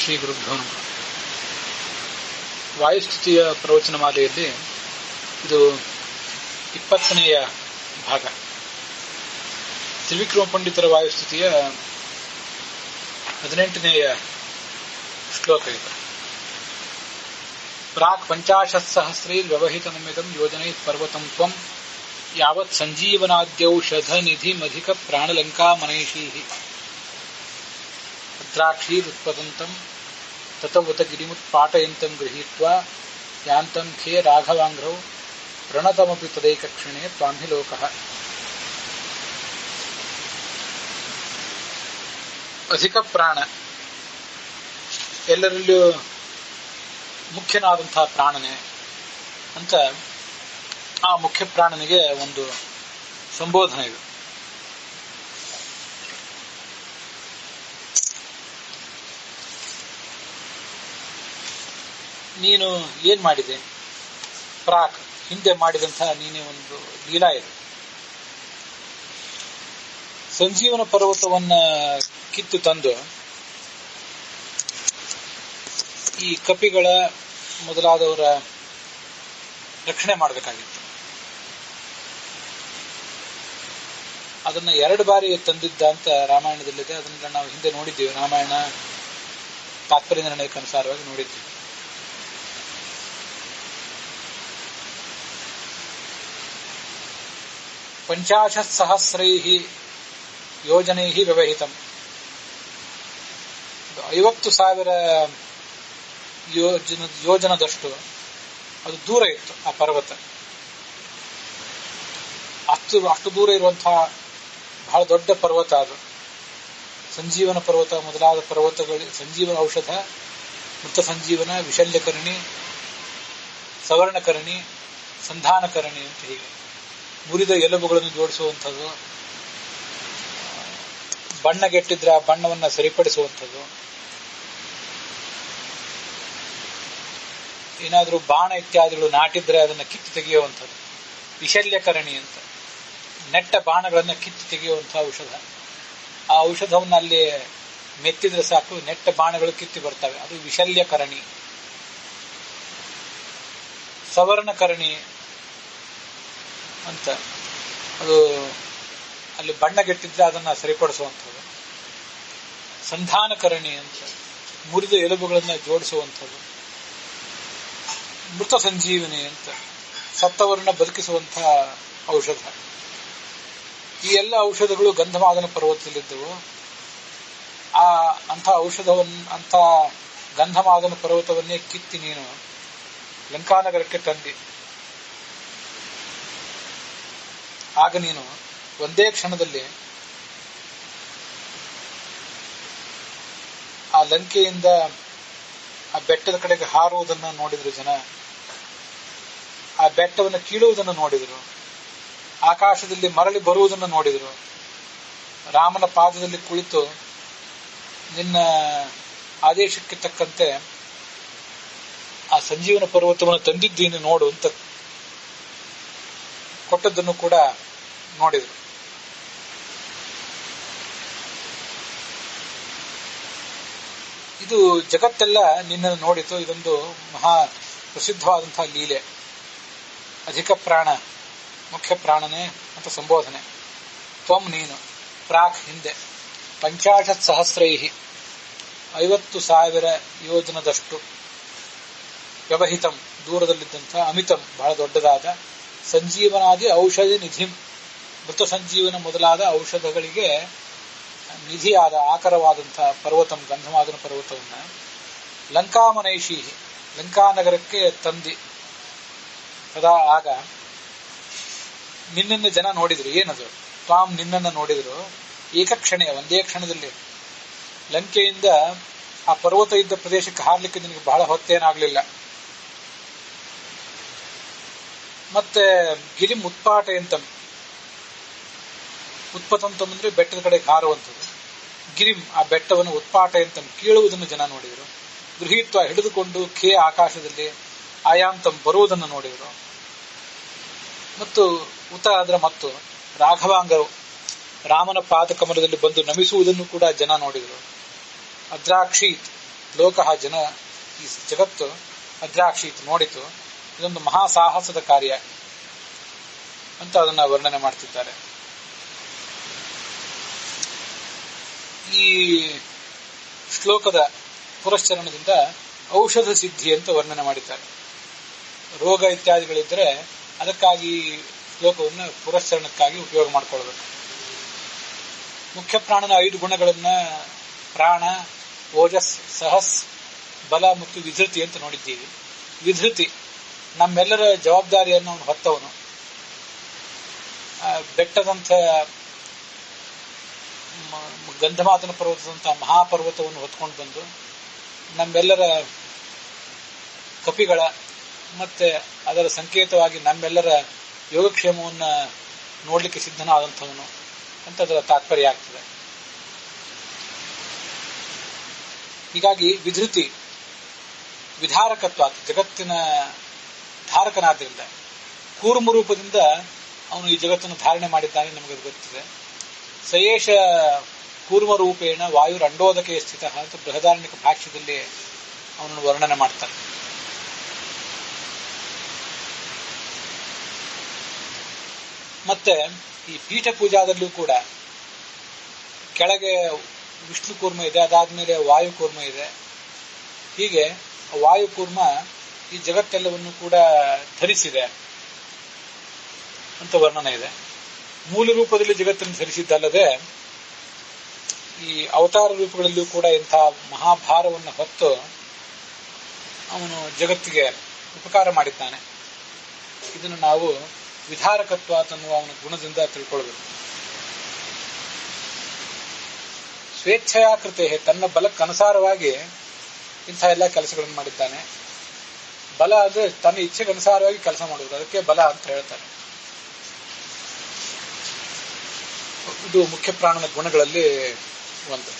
ಶ್ರೀ ಗುರುಭ್ಯೋ ನಮಃ. ವಾಯುಸ್ತುತಿಯ ಪ್ರವಚನ ಮಾಲೆಯಲ್ಲಿ ಇದು 20ನೇ ಭಾಗ. ತ್ರಿವಿಕ್ರಮ ಪಂಡಿತರ ವಾಯುಸ್ತುತಿಯ 18ನೇ ಶ್ಲೋಕ ಇದು. ಪ್ರಾಕ್ 50 ವ್ಯವಹಿತಮಿದಂ ಯೋಜನೆ ಪರ್ವತಂ ತ್ವಂ ಯಾವತ್ ಸಂಜೀವನಾದ್ಯೌಷಧ ನಿಧಿಮಧಿಕ ಪ್ರಾಣಲಂಕಾ ಮನೈಷೀ ಭದ್ರಾಕ್ಷೀರುತ್ಪತಂತಂ ತತವತ ಗಿರಿಮುತ್ಪಾಟಯಂತಂ ಗೃಹೀತ್ವಾ ಯಾಂತಂ ಖೇ ರಾಘವಾಂಘ್ರೌ ಪ್ರಣತಮಪಿ ತದೈಕಕ್ಷಣೆ ತ್ವಾಂಹಿ ಲೋಕಃ. ಅಧಿಕ ಪ್ರಾಣ, ಎಲ್ಲರಲ್ಲೂ ಮುಖ್ಯನಾದಂತಹ ಪ್ರಾಣನೆ ಅಂತ ಆ ಮುಖ್ಯ ಪ್ರಾಣನಿಗೆ ಒಂದು ಸಂಬೋಧನೆ ಇದೆ. ನೀನು ಏನ್ ಮಾಡಿದೆ? ಪ್ರಾಕ್, ಹಿಂದೆ ಮಾಡಿದಂತಹ ನೀನೇ ಒಂದು ಲೀಲಾ ಇದೆ. ಸಂಜೀವನ ಪರ್ವತವನ್ನ ಕಿತ್ತು ತಂದು ಈ ಕಪಿಗಳ ಮೊದಲಾದವರ ರಕ್ಷಣೆ ಮಾಡಬೇಕಾಗಿತ್ತು. ಅದನ್ನ 2 ಬಾರಿ ತಂದಿದ್ದ ಅಂತ ರಾಮಾಯಣದಲ್ಲಿದೆ. ಅದನ್ನ ನಾವು ಹಿಂದೆ ನೋಡಿದ್ದೀವಿ. ರಾಮಾಯಣ ತಾತ್ಪರ್ಯ ನಿರ್ಣಯಕ್ಕನುಸಾರವಾಗಿ ನೋಡಿದ್ದೀವಿ. ಪಂಚಾಶತ್ಸಹಸ್ರೈಹಿ ಯೋಜನೈಹಿ ವ್ಯವಹಿತಂ. 50,000 ಯೋಜನದಷ್ಟು ಅದು ದೂರ ಇತ್ತು ಆ ಪರ್ವತ. ಅಷ್ಟು ದೂರ ಇರುವಂತಹ ಬಹಳ ದೊಡ್ಡ ಪರ್ವತ ಅದು. ಸಂಜೀವನ ಪರ್ವತ ಮೊದಲಾದ ಪರ್ವತಗಳು, ಸಂಜೀವನ ಔಷಧ, ಮೃತ ಸಂಜೀವನ, ವಿಶಲ್ಯಕರಣಿ, ಸವರ್ಣಕರಣಿ, ಸಂಧಾನಕರಣಿ ಅಂತ ಹೀಗೆ ಮುರಿದ ಎಲುಬುಗಳನ್ನು ಜೋಡಿಸುವಂಥದ್ದು, ಬಣ್ಣಗೆಟ್ಟಿದ್ರೆ ಆ ಬಣ್ಣವನ್ನು ಸರಿಪಡಿಸುವಂಥದ್ದು, ಏನಾದರೂ ಬಾಣ ಇತ್ಯಾದಿಗಳು ನಾಟಿದ್ರೆ ಅದನ್ನು ಕಿತ್ತು ತೆಗೆಯುವಂಥದ್ದು, ವಿಶಲ್ಯಕರಣಿ ಅಂತ ನೆಟ್ಟ ಬಾಣಗಳನ್ನು ಕಿತ್ತು ತೆಗೆಯುವಂತಹ ಔಷಧ. ಆ ಔಷಧವನ್ನು ಅಲ್ಲಿ ಮೆತ್ತಿದ್ರೆ ಸಾಕು, ನೆಟ್ಟ ಬಾಣಗಳು ಕಿತ್ತಿ ಬರ್ತವೆ, ಅದು ವಿಶಲ್ಯಕರಣಿ. ಸವರ್ಣಕರಣಿ ಅಂತ ಅದು ಅಲ್ಲಿ ಬಣ್ಣಗೆಟ್ಟಿದ್ರೆ ಅದನ್ನ ಸರಿಪಡಿಸುವಂಥದ್ದು. ಸಂಧಾನಕರಣಿ ಅಂತ ಮುರಿದ ಎಲುಬುಗಳನ್ನ ಜೋಡಿಸುವಂಥದ್ದು. ಮೃತ ಸಂಜೀವನಿ ಅಂತ ಸತ್ತವರನ್ನ ಬದುಕಿಸುವಂತಹ ಔಷಧ. ಈ ಎಲ್ಲ ಔಷಧಗಳು ಗಂಧಮಾದನ ಪರ್ವತದಲ್ಲಿದ್ದವು. ಅಂಥ ಅಂಥ ಗಂಧಮಾದನ ಪರ್ವತವನ್ನೇ ಕಿತ್ತಿ ನೀನು ಲಂಕಾನಗರಕ್ಕೆ ತಂದಿ. ಆಗ ನೀನು ಒಂದೇ ಕ್ಷಣದಲ್ಲಿ ಆ ಲಂಕೆಯಿಂದ ಆ ಬೆಟ್ಟದ ಕಡೆಗೆ ಹಾರುವುದನ್ನು ನೋಡಿದ್ರು ಜನ. ಆ ಬೆಟ್ಟವನ್ನು ಕೀಳುವುದನ್ನು ನೋಡಿದರು. ಆಕಾಶದಲ್ಲಿ ಮರಳಿ ಬರುವುದನ್ನು ನೋಡಿದರು. ರಾಮನ ಪಾದದಲ್ಲಿ ಕುಳಿತು ನಿನ್ನ ಆದೇಶಕ್ಕೆ ತಕ್ಕಂತೆ ಆ ಸಂಜೀವನ ಪರ್ವತವನ್ನು ತಂದಿದ್ದೀನಿ ನೋಡು ಅಂತ ಕೊಟ್ಟದ್ದನ್ನು ಕೂಡ ನೋಡಿದರು. ಇದು ಜಗತ್ತೆಲ್ಲ ನಿನ್ನನ್ನು ನೋಡಿತು. ಇದೊಂದು ಮಹಾ ಪ್ರಸಿದ್ಧವಾದಂತಹ ಲೀಲೆ. ಅಧಿಕ ಪ್ರಾಣ, ಮುಖ್ಯ ಪ್ರಾಣನೆ ಅಂತ ಸಂಬೋಧನೆ. ತ್ವಂ, ನೀನು, ಪ್ರಾಕ್, ಹಿಂದೆ, 50,000 50,000 ಯೋಜನದಷ್ಟು, ವ್ಯವಹಿತಂ ದೂರದಲ್ಲಿದ್ದಂತಹ, ಅಮಿತಂ ಬಹಳ ದೊಡ್ಡದಾದ, ಸಂಜೀವನಾದಿ ಔಷಧಿ ನಿಧಿಂ ಮೃತ ಸಂಜೀವನ ಮೊದಲಾದ ಔಷಧಗಳಿಗೆ ನಿಧಿಯಾದ ಆಕರವಾದಂತಹ ಪರ್ವತಂ ಗಂಧಮಾದನ ಪರ್ವತವನ್ನ ಲಂಕಾಮನೈಷಿ ಲಂಕಾನಗರಕ್ಕೆ ತಂದಿ. ಸದಾ ಆಗ ನಿನ್ನನ್ನು ಜನ ನೋಡಿದ್ರು. ಏನದು? ತ್ವಾಂ, ನಿನ್ನನ್ನು ನೋಡಿದ್ರು. ಏಕಕ್ಷಣೆ, ಒಂದೇ ಕ್ಷಣದಲ್ಲಿ ಲಂಕೆಯಿಂದ ಆ ಪರ್ವತ ಇದ್ದ ಪ್ರದೇಶಕ್ಕೆ ಹಾರಲಿಕ್ಕೆ ನಿನಗೆ ಬಹಳ ಹೊತ್ತೇನಾಗಲಿಲ್ಲ. ಮತ್ತೆ ಗಿರಿಂ ಉತ್ಪಾಟಯಂತಂ, ಉತ್ಪತಂತಂ ಅಂದ್ರೆ ಬೆಟ್ಟದ ಕಡೆಗೆ ಹಾರುವಂಥದ್ದು. ಗಿರಿಂ, ಆ ಬೆಟ್ಟವನ್ನು, ಉತ್ಪಾಟಯಂತಂ ಕೀಳುವುದನ್ನು ಜನ ನೋಡಿದರು. ಗೃಹೀತ್ವ, ಹಿಡಿದುಕೊಂಡು, ಖೇ ಆಕಾಶದಲ್ಲಿ, ಆಯಾಂತಂ ಬರುವುದನ್ನು ನೋಡಿದರು. ಮತ್ತು ಉತ ಅದರ ಮತ್ತು ರಾಘವಾಂಗರು ರಾಮನ ಪಾದಕಮಲದಲ್ಲಿ ಬಂದು ನಮಿಸುವುದನ್ನು ಕೂಡ ಜನ ನೋಡಿದರು. ಅದ್ರಾಕ್ಷಿ ಲೋಕ ಜನ ಈ ಜಗತ್ತು ಅದ್ರಾಕ್ಷೀತ್ ನೋಡಿತು, ಇದೊಂದು ಮಹಾಸಾಹಸದ ಕಾರ್ಯ ಅಂತ ಅದನ್ನ ವರ್ಣನೆ ಮಾಡ್ತಿದ್ದಾರೆ. ಈ ಶ್ಲೋಕದ ಪುರಶ್ಚರಣದಿಂದ ಔಷಧ ಸಿದ್ಧಿ ಅಂತ ವರ್ಣನೆ ಮಾಡಿದ್ದಾರೆ. ರೋಗ ಇತ್ಯಾದಿಗಳಿದ್ರೆ ಅದಕ್ಕಾಗಿ ಶ್ಲೋಕವನ್ನು ಪುರಶ್ಚರಣಕ್ಕಾಗಿ ಉಪಯೋಗ ಮಾಡಿಕೊಳ್ಬೇಕು. ಮುಖ್ಯ ಪ್ರಾಣನ 5 ಗುಣಗಳನ್ನ ಪ್ರಾಣ, ಓಜಸ್, ಸಹಸ್, ಬಲ ಮತ್ತು ವಿಧೃತಿ ಅಂತ ನೋಡಿದ್ದೀವಿ. ವಿಧೃತಿ ನಮ್ಮೆಲ್ಲರ ಜವಾಬ್ದಾರಿಯನ್ನು ಅವನು ಹೊತ್ತವನು. ಬೆಟ್ಟದಂಥ ಗಂಧಮಾದನ ಪರ್ವತದಂತಹ ಮಹಾಪರ್ವತವನ್ನು ಹೊತ್ಕೊಂಡು ಬಂದು ನಮ್ಮೆಲ್ಲರ ಕಪಿಗಳ ಮತ್ತೆ ಅದರ ಸಂಕೇತವಾಗಿ ನಮ್ಮೆಲ್ಲರ ಯೋಗಕ್ಷೇಮವನ್ನು ನೋಡ್ಲಿಕ್ಕೆ ಸಿದ್ಧನಾದಂಥವನು ಅಂತ ಅದರ ತಾತ್ಪರ್ಯ ಆಗ್ತದೆ. ಹೀಗಾಗಿ ವಿಧೃತಿ ವಿಧಾರಕತ್ವ, ಜಗತ್ತಿನ ಧಾರಕನಾದ್ರಿಂದ ಕೂರ್ಮ ರೂಪದಿಂದ ಅವನು ಈ ಜಗತ್ತನ್ನು ಧಾರಣೆ ಮಾಡಿದ್ದಾನೆ, ನಮಗೆ ಗೊತ್ತಿದೆ. ಸಯೇಷ ಕೂರ್ಮ ರೂಪೇಣ ವಾಯುರ್ ಅಂಡೋದಕೆ ಸ್ಥಿತ ಅಂತ ಬೃಹದಾರಣ್ಯಕ ಭಾಷ್ಯದಲ್ಲಿ ಅವನನ್ನು ವರ್ಣನೆ ಮಾಡ್ತಾರೆ. ಮತ್ತೆ ಈ ಪೀಠ ಪೂಜಾದಲ್ಲಿಯೂ ಕೂಡ ಕೆಳಗೆ ವಿಷ್ಣು ಕೂರ್ಮ ಇದೆ, ಅದಾದ್ಮೇಲೆ ವಾಯು ಕೂರ್ಮ ಇದೆ. ಹೀಗೆ ವಾಯು ಕೂರ್ಮ ಈ ಜಗತ್ತೆಲ್ಲವನ್ನು ಕೂಡ ಧರಿಸಿದೆ ಅಂತ ವರ್ಣನೆ ಇದೆ. ಮೂಲ ರೂಪದಲ್ಲಿ ಜಗತ್ತನ್ನು ಧರಿಸಿದ್ದಲ್ಲದೆ ಈ ಅವತಾರ ರೂಪಗಳಲ್ಲಿಯೂ ಕೂಡ ಇಂತಹ ಮಹಾಭಾರವನ್ನು ಹೊತ್ತು ಅವನು ಜಗತ್ತಿಗೆ ಉಪಕಾರ ಮಾಡಿದ್ದಾನೆ. ಇದನ್ನು ನಾವು ವಿಧಾರಕತ್ವ ಅನ್ನುವ ಅವನ ಗುಣದಿಂದ ತಿಳ್ಕೊಳ್ಬೇಕು. ಸ್ವೇಚ್ಛೆಯಾಕೃತೆ, ತನ್ನ ಬಲಕ್ಕನುಸಾರವಾಗಿ ಇಂಥ ಎಲ್ಲ ಕೆಲಸಗಳನ್ನು ಮಾಡಿದ್ದಾನೆ. ಬಲ ಅಂದ್ರೆ ತನ್ನ ಇಚ್ಛೆಗನುಸಾರವಾಗಿ ಕೆಲಸ ಮಾಡುವುದು, ಅದಕ್ಕೆ ಬಲ ಅಂತ ಹೇಳ್ತಾರೆ. ಇದು ಮುಖ್ಯ ಪ್ರಾಣನ ಗುಣಗಳಲ್ಲಿ ಒಂದು.